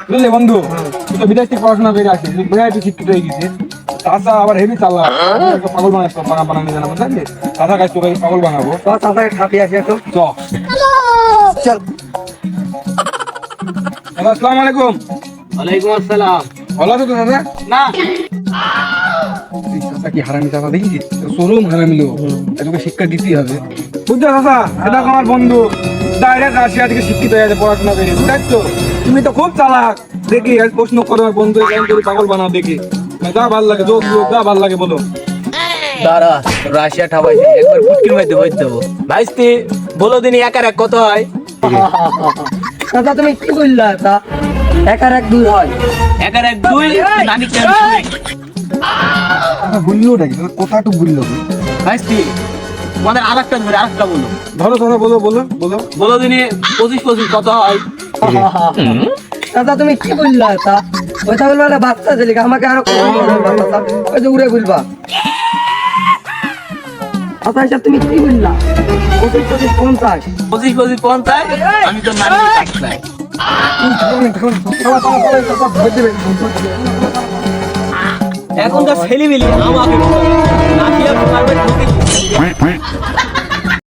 বুঝলে বন্ধু, তুই তো বিদেশ থেকে পড়াশোনা করে আসিস, তুই শিক্ষিত হয়ে গেছিস। চাষা আবার হেভি চালা, পাগল বানাবি জানা বুঝলি? চাষা গাছ তোকে পাগল বানাবো। চাচাকে খাটিয়ে আসি একটু। চ চল। দাদা আসসালামু আলাইকুম। ওয়ালাইকুম আসসালাম। ভালো আছো তো দাদা? না, এই চাচা কি হারামি চাচা দেখেছিস? শোরুম হারামি লোক, তোকে শিক্ষা দিতেই হবে। বুঝছো চাচা, এটা আমার বন্ধু ডাইরেক্ট রাশিয়া থেকে শিক্ষিত হয়ে গেছে পড়াশোনা করে, বুঝছো? তুমি তো খুব চালাক, দেখি আজ প্রশ্ন করো আমার বন্ধু পাগল বানাও দেখি। যা ভাল লাগে, যোগ যা ভাল লাগে বলো। দাঁড়া, রাশিয়া ঠাবাই একবার ফুটকির মধ্যে বই দেবো। ভাইস্তি বলো দিনই একার এক কত হয়? চাচা তুমি কি বললা? তা এক আর এক দুই হয়। একার এক দুই। নানি কেন? বললো নাকি কথাটুকু বললো? ভাইস্তি তোমাদের আরেকটা ধরে আরেকটা বলো। ধরো ধরো, বলো বলো বলো। বলো দিনই 25 কত হয়? চাচা তুমি কি বললা? তা ওই ছাগল মানে বাচ্চা ছেলে, আমাকে আরো ওই যে উড়ে বলবা। চাচা হিসাব তুমি কি বললা? 25 50। 25 আমি তো নানি কাটলাই। এখনকার ছেলেমিলি আমাকে রাশিয়া পারবে।